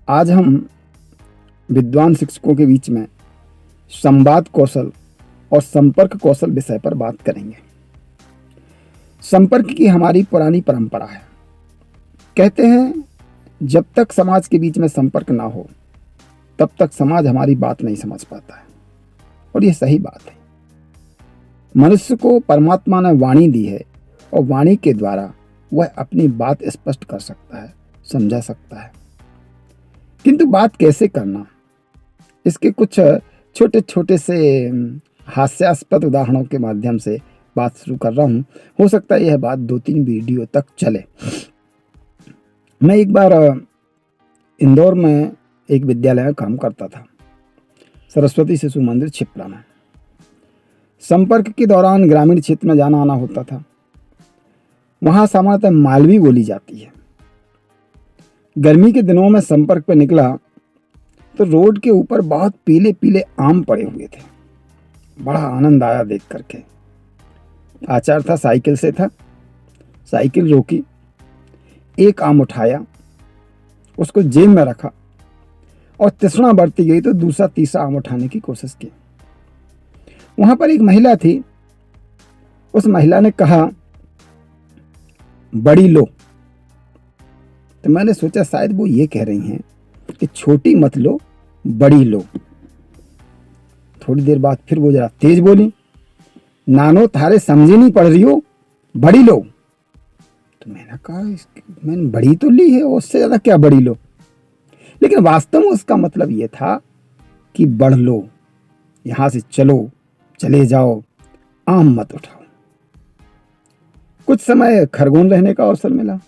आज हम विद्वान शिक्षकों के बीच में संवाद कौशल और संपर्क कौशल विषय पर बात करेंगे। संपर्क की हमारी पुरानी परंपरा है। कहते हैं जब तक समाज के बीच में संपर्क ना हो तब तक समाज हमारी बात नहीं समझ पाता है, और यह सही बात है। मनुष्य को परमात्मा ने वाणी दी है और वाणी के द्वारा वह अपनी बात स्पष्ट कर सकता है, समझा सकता है। किंतु बात कैसे करना, इसके कुछ छोटे छोटे से हास्यास्पद उदाहरणों के माध्यम से बात शुरू कर रहा हूँ। हो सकता है यह बात 2-3 वीडियो तक चले। मैं एक बार इंदौर में एक विद्यालय में काम करता था, सरस्वती शिशु मंदिर छिपरा में। संपर्क के दौरान ग्रामीण क्षेत्र में जाना आना होता था। वहाँ सामान्यतः मालवी बोली जाती है। गर्मी के दिनों में संपर्क पर निकला तो रोड के ऊपर बहुत पीले पीले आम पड़े हुए थे। बड़ा आनंद आया देख करके। आचार था साइकिल से था, साइकिल रोकी, एक आम उठाया, उसको जेब में रखा और तृष्णा बढ़ती गई तो दूसरा तीसरा आम उठाने की कोशिश की। वहां पर एक महिला थी। उस महिला ने कहा, बड़ी लो। तो मैंने सोचा शायद वो ये कह रही हैं कि छोटी मत लो, बड़ी लो। थोड़ी देर बाद फिर वो जरा तेज बोली, नानो थारे समझे नहीं पड़ रही हो, बड़ी लो। तो मैंने कहा मैंने बड़ी तो ली है, उससे ज्यादा क्या बड़ी लो। लेकिन वास्तव में उसका मतलब ये था कि बढ़ लो, यहां से चलो, चले जाओ, आम मत उठाओ। कुछ समय खरगोन रहने का अवसर मिला।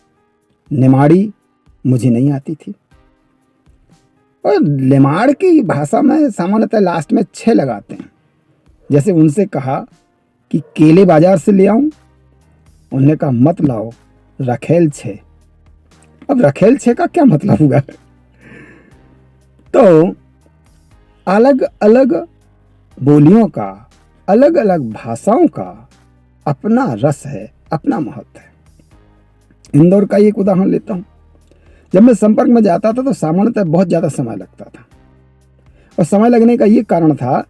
निमाड़ी मुझे नहीं आती थी, और निमाड़ की भाषा में सामान्यतः लास्ट में 6 लगाते हैं। जैसे उनसे कहा कि केले बाजार से ले आऊं, उन्होंने कहा मत लाओ, रखेल 6। अब रखेल 6 का क्या मतलब हुआ? तो अलग अलग बोलियों का, अलग अलग भाषाओं का अपना रस है, अपना महत्व है। इंदौर का एक उदाहरण लेता हूं। जब मैं संपर्क में जाता था तो सामान्यतः बहुत ज्यादा समय लगता था, और समय लगने का ये कारण था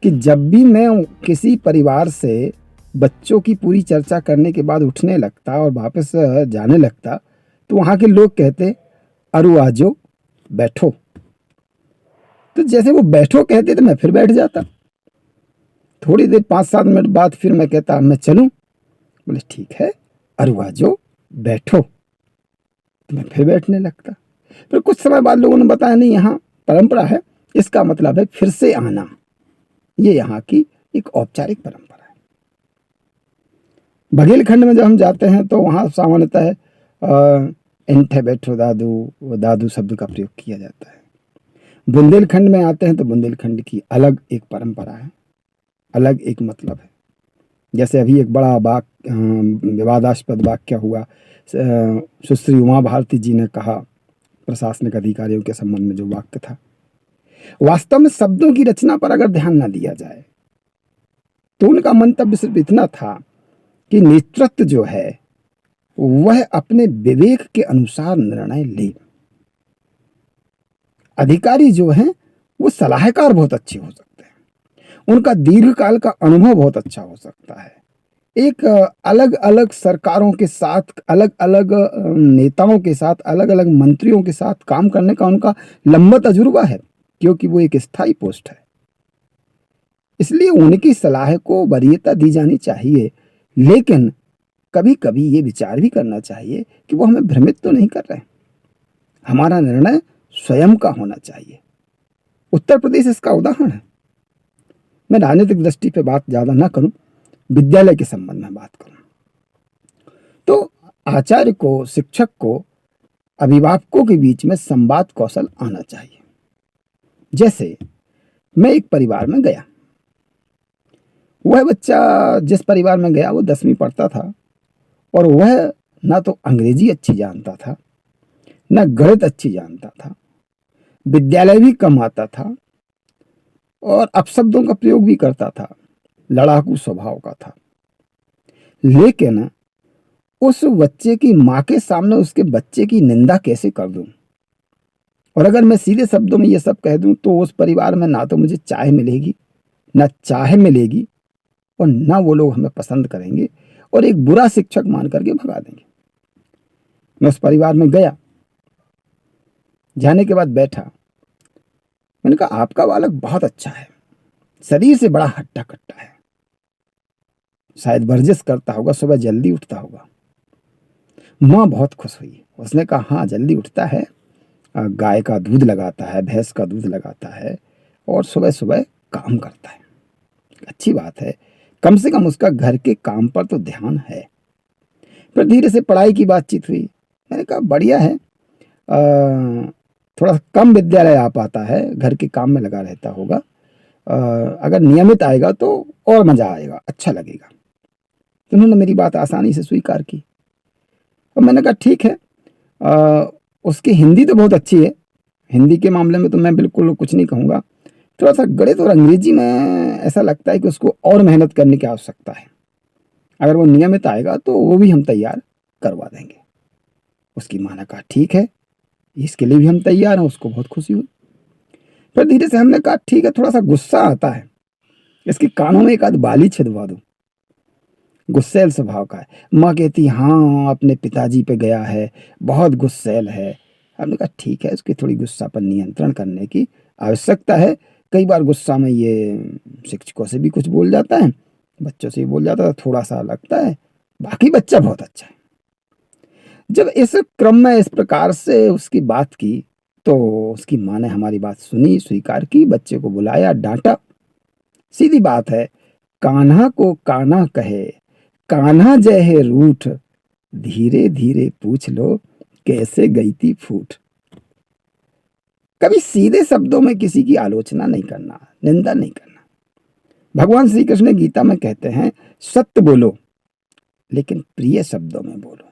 कि जब भी मैं किसी परिवार से बच्चों की पूरी चर्चा करने के बाद उठने लगता और वापस जाने लगता तो वहां के लोग कहते, अरु आजो, बैठो। तो जैसे वो बैठो कहते तो मैं फिर बैठ जाता। थोड़ी देर 5-7 मिनट बाद फिर मैं कहता, मैं चलूं? बोले ठीक है, अरु आजो, बैठो। तो मैं फिर बैठने लगता। फिर कुछ समय बाद लोगों ने बताया, नहीं यहाँ परंपरा है, इसका मतलब है फिर से आना। ये यहाँ की एक औपचारिक परंपरा है। बघेलखंड में जब हम जाते हैं तो वहाँ सामान्यतः इंठे बैठो दादू, दादू शब्द का प्रयोग किया जाता है। बुंदेलखंड में आते हैं तो बुंदेलखंड की अलग एक परंपरा है, अलग एक मतलब है। जैसे अभी एक बड़ा विवादास्पद वाक्य हुआ, सुश्री उमा भारती जी ने कहा प्रशासनिक अधिकारियों के संबंध में, जो वाक्य था, वास्तव में शब्दों की रचना पर अगर ध्यान न दिया जाए तो उनका मंतव्य सिर्फ इतना था कि नेतृत्व जो है वह अपने विवेक के अनुसार निर्णय ले। अधिकारी जो हैं वो सलाहकार बहुत अच्छे हो सकते हैं, उनका दीर्घकाल का अनुभव बहुत अच्छा हो सकता है। एक अलग अलग सरकारों के साथ, अलग अलग नेताओं के साथ, अलग अलग मंत्रियों के साथ काम करने का उनका लंबा तजुर्बा है, क्योंकि वो एक स्थायी पोस्ट है। इसलिए उनकी सलाह को वरीयता दी जानी चाहिए, लेकिन कभी कभी ये विचार भी करना चाहिए कि वो हमें भ्रमित तो नहीं कर रहे। हमारा निर्णय स्वयं का होना चाहिए। उत्तर प्रदेश इसका उदाहरण है। मैं राजनीतिक दृष्टि पे बात ज्यादा ना करूं, विद्यालय के संबंध में बात करूं। तो आचार्य को, शिक्षक को, अभिभावकों के बीच में संवाद कौशल आना चाहिए। जैसे मैं एक परिवार में गया, वह बच्चा जिस परिवार में गया वो 10वीं पढ़ता था, और वह ना तो अंग्रेजी अच्छी जानता था, ना गणित अच्छी जानता था, विद्यालय भी कम आता था, और अपशब्दों का प्रयोग भी करता था, लड़ाकू स्वभाव का था। लेकिन उस बच्चे की माँ के सामने उसके बच्चे की निंदा कैसे कर दूं और अगर मैं सीधे शब्दों में ये सब कह दूं तो उस परिवार में ना तो मुझे चाय मिलेगी, ना चाय मिलेगी, और ना वो लोग हमें पसंद करेंगे और एक बुरा शिक्षक मान करके भगा देंगे। मैं उस परिवार में गया, जाने के बाद बैठा, मैंने कहा आपका बालक बहुत अच्छा है, शरीर से बड़ा हट्टा कट्टा है, शायद वर्जिश करता होगा, सुबह जल्दी उठता होगा। माँ बहुत खुश हुई, उसने कहा हाँ जल्दी उठता है, गाय का दूध लगाता है, भैंस का दूध लगाता है और सुबह सुबह काम करता है, अच्छी बात है, कम से कम उसका घर के काम पर तो ध्यान है। फिर धीरे से पढ़ाई की बातचीत हुई, मैंने कहा बढ़िया है, थोड़ा कम विद्यालय आ पाता है, घर के काम में लगा रहता होगा, अगर नियमित आएगा तो और मज़ा आएगा, अच्छा लगेगा। तो उन्होंने मेरी बात आसानी से स्वीकार की और मैंने कहा ठीक है, उसकी हिंदी तो बहुत अच्छी है, हिंदी के मामले में तो मैं बिल्कुल कुछ नहीं कहूँगा, थोड़ा सा गणित और अंग्रेजी में ऐसा लगता है कि उसको और मेहनत करने की आवश्यकता है, अगर वो नियमित आएगा तो वो भी हम तैयार करवा देंगे। उसकी माँ ने कहा ठीक है, इसके लिए भी हम तैयार हैं, उसको बहुत खुशी हुई। फिर धीरे से हमने कहा ठीक है, थोड़ा सा गुस्सा आता है, इसके कानों में एक आध बाली छिदवा दो, गुस्सैल स्वभाव का है। माँ कहती हाँ अपने पिताजी पे गया है, बहुत गुस्सैल है। हमने कहा ठीक है, उसकी थोड़ी गुस्सा पर नियंत्रण करने की आवश्यकता है, कई बार गुस्सा में ये शिक्षकों से भी कुछ बोल जाता है, बच्चों से भी बोल जाता है, थोड़ा सा लगता है, बाकी बच्चा बहुत अच्छा है। जब इस क्रम में इस प्रकार से उसकी बात की तो उसकी माँ ने हमारी बात सुनी, स्वीकार की, बच्चे को बुलाया, डांटा। सीधी बात है, कान्हा को कान्हा कहे, कान्हा जय है रूठ, धीरे धीरे पूछ लो कैसे गई थी फूट। कभी सीधे शब्दों में किसी की आलोचना नहीं करना, निंदा नहीं करना। भगवान श्री कृष्ण गीता में कहते हैं सत्य बोलो लेकिन प्रिय शब्दों में बोलो,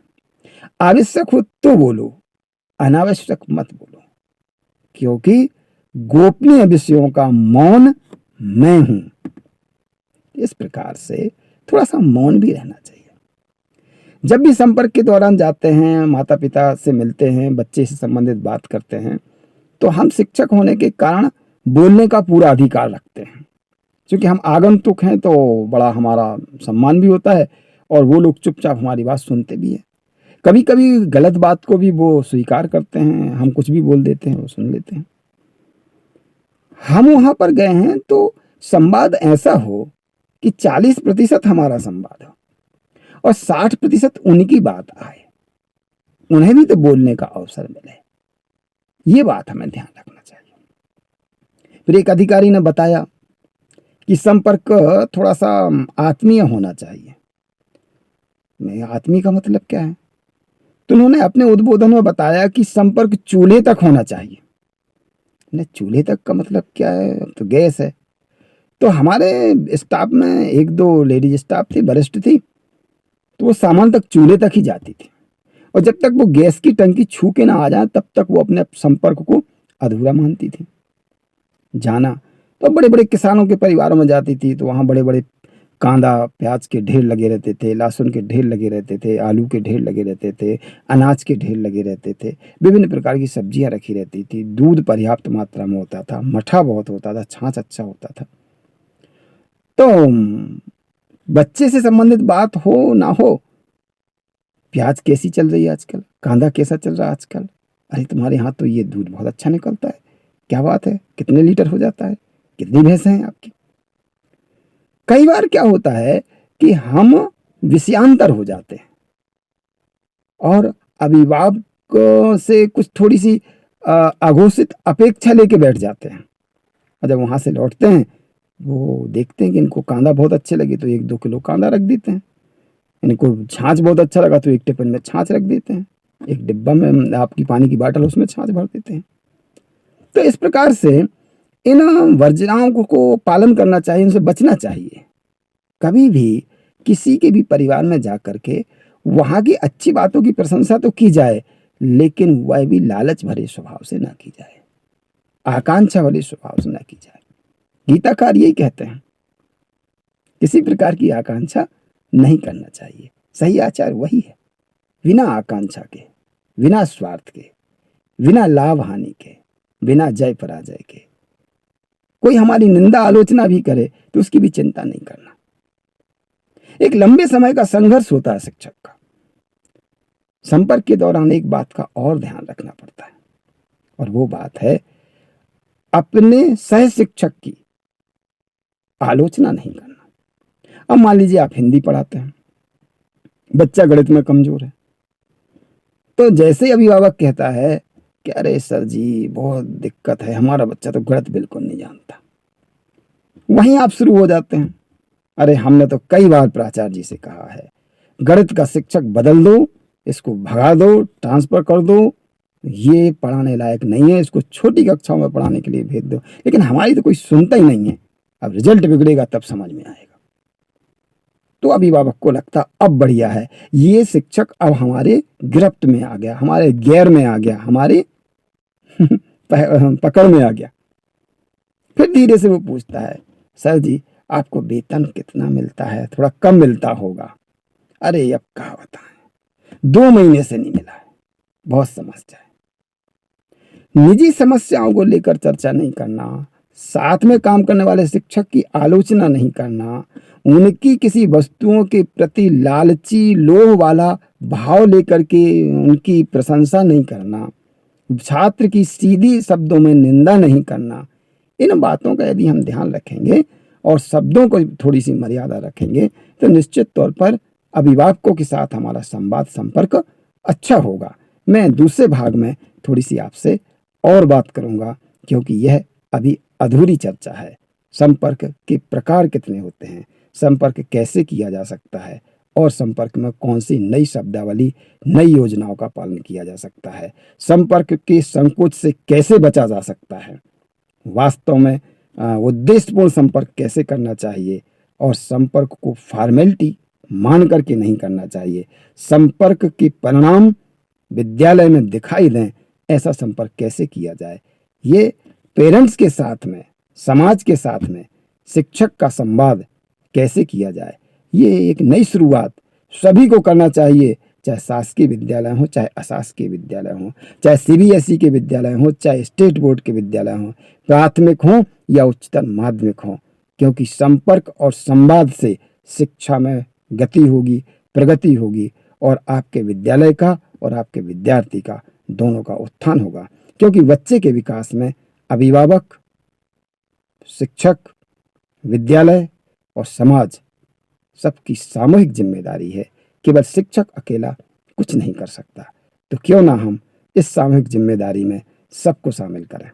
आवश्यक हो तो बोलो, अनावश्यक मत बोलो, क्योंकि गोपनीय विषयों का मौन मैं हूं। इस प्रकार से थोड़ा सा मौन भी रहना चाहिए। जब भी संपर्क के दौरान जाते हैं, माता पिता से मिलते हैं, बच्चे से संबंधित बात करते हैं, तो हम शिक्षक होने के कारण बोलने का पूरा अधिकार रखते हैं, क्योंकि हम आगंतुक हैं तो बड़ा हमारा सम्मान भी होता है और वो लोग चुपचाप हमारी बात सुनते भी हैं। कभी कभी गलत बात को भी वो स्वीकार करते हैं, हम कुछ भी बोल देते हैं, वो सुन लेते हैं। हम वहां पर गए हैं तो संवाद ऐसा हो कि 40% हमारा संवाद हो और 60% उनकी बात आए, उन्हें भी तो बोलने का अवसर मिले, ये बात हमें ध्यान रखना चाहिए। फिर एक अधिकारी ने बताया कि संपर्क थोड़ा सा आत्मीय होना चाहिए। मैं आत्मीय का मतलब क्या है, तो उन्होंने अपने उद्बोधन में बताया कि संपर्क चूल्हे तक होना चाहिए। चूल्हे तक का मतलब क्या है, तो गैस है। तो हमारे स्टाफ में एक दो लेडीज स्टाफ थी, वरिष्ठ थी, तो वो सामान तक चूल्हे तक ही जाती थी और जब तक वो गैस की टंकी छू के ना आ जाए तब तक वो अपने संपर्क को अधूरा मानती थी। जाना तो बड़े बड़े किसानों के परिवारों में जाती थी, तो वहाँ बड़े बड़े कांदा प्याज के ढेर लगे रहते थे, लहसुन के ढेर लगे रहते थे, आलू के ढेर लगे रहते थे, अनाज के ढेर लगे रहते थे, विभिन्न प्रकार की सब्जियां रखी रहती थी, दूध पर्याप्त मात्रा में होता था, मठा बहुत होता था, छाछ अच्छा होता था। तो बच्चे से संबंधित बात हो ना हो, प्याज कैसी चल रही है आजकल, कांदा कैसा चल रहा है आजकल, अरे तुम्हारे यहाँ तो ये दूध बहुत अच्छा निकलता है, क्या बात है, कितने लीटर हो जाता है, कितनी भैंसें हैं आपकी। कई बार क्या होता है कि हम विषयांतर हो जाते हैं और अभिभावकों से कुछ थोड़ी सी अघोषित अपेक्षा लेके बैठ जाते हैं और जब वहां से लौटते हैं वो देखते हैं कि इनको कांदा बहुत अच्छे लगे तो 1-2 किलो कांदा रख देते हैं, इनको छाछ बहुत अच्छा लगा तो एक टिफिन में छाछ रख देते हैं, एक डिब्बा में आपकी पानी की बाटल उसमें छाछ भर देते हैं। तो इस प्रकार से इन वर्जनाओं को पालन करना चाहिए, इनसे बचना चाहिए। कभी भी किसी के भी परिवार में जा करके वहां की अच्छी बातों की प्रशंसा तो की जाए, लेकिन वह भी लालच भरे स्वभाव से ना की जाए, आकांक्षा वाले स्वभाव से ना की जाए। गीताकार यही कहते हैं, किसी प्रकार की आकांक्षा नहीं करना चाहिए। सही आचार वही है, बिना आकांक्षा के, बिना स्वार्थ के, बिना लाभ हानि के, बिना जय पराजय के। कोई हमारी निंदा आलोचना भी करे तो उसकी भी चिंता नहीं करना। एक लंबे समय का संघर्ष होता है शिक्षक का। संपर्क के दौरान एक बात का और ध्यान रखना पड़ता है, और वो बात है अपने सह शिक्षक की आलोचना नहीं करना। अब मान लीजिए आप हिंदी पढ़ाते हैं, बच्चा गणित में कमजोर है, तो जैसे अभिभावक कहता है कि अरे सर जी बहुत दिक्कत है, हमारा बच्चा तो गणित बिल्कुल नहीं जानता, वहीं आप शुरू हो जाते हैं, अरे हमने तो कई बार प्राचार्य जी से कहा है गणित का शिक्षक बदल दो, इसको भगा दो, ट्रांसफर कर दो, ये पढ़ाने लायक नहीं है, इसको छोटी कक्षाओं में पढ़ाने के लिए भेज दो, लेकिन हमारी तो कोई सुनता ही नहीं है। अब रिजल्ट बिगड़ेगा तब समझ में आएगा। तो अभिभावक को लगता अब बढ़िया है, ये शिक्षक अब हमारे गिरफ्त में आ गया, हमारे गैर में आ गया, हमारे पकड़ में आ गया। फिर धीरे से वो पूछता है सर जी आपको वेतन कितना मिलता है, थोड़ा कम मिलता होगा। अरे अब क्या बताएं, 2 महीने से नहीं मिला है, बहुत समस्या है। निजी समस्याओं को लेकर चर्चा नहीं करना, साथ में काम करने वाले शिक्षक की आलोचना नहीं करना, उनकी किसी वस्तुओं के प्रति लालची लोभ वाला भाव लेकर के उनकी प्रशंसा नहीं करना, छात्र की सीधी शब्दों में निंदा नहीं करना। इन बातों का यदि हम ध्यान रखेंगे और शब्दों को थोड़ी सी मर्यादा रखेंगे तो निश्चित तौर पर अभिभावकों के साथ हमारा संवाद संपर्क अच्छा होगा। मैं दूसरे भाग में थोड़ी सी आपसे और बात करूंगा, क्योंकि यह अभी अधूरी चर्चा है। संपर्क के प्रकार कितने होते हैं, संपर्क कैसे किया जा सकता है, और संपर्क में कौन सी नई शब्दावली, नई योजनाओं का पालन किया जा सकता है, संपर्क के संकोच से कैसे बचा जा सकता है, वास्तव में उद्देश्यपूर्ण संपर्क कैसे करना चाहिए, और संपर्क को फॉर्मेलिटी मान करके नहीं करना चाहिए। संपर्क के परिणाम विद्यालय में दिखाई दें, ऐसा संपर्क कैसे किया जाए। ये पेरेंट्स के साथ में, समाज के साथ में शिक्षक का संवाद कैसे किया जाए, ये एक नई शुरुआत सभी को करना चाहिए, चाहे शासकीय विद्यालय हो, चाहे अशासकीय विद्यालय हो, चाहे सीबीएसई के विद्यालय हो, चाहे स्टेट बोर्ड के विद्यालय हो, प्राथमिक हो या उच्चतर माध्यमिक हो, क्योंकि संपर्क और संवाद से शिक्षा में गति होगी, प्रगति होगी, और आपके विद्यालय का और आपके विद्यार्थी का दोनों का उत्थान होगा। क्योंकि बच्चे के विकास में अभिभावक, शिक्षक, विद्यालय और समाज सबकी सामूहिक जिम्मेदारी है। केवल शिक्षक अकेला कुछ नहीं कर सकता, तो क्यों ना हम इस सामूहिक जिम्मेदारी में सबको शामिल करें।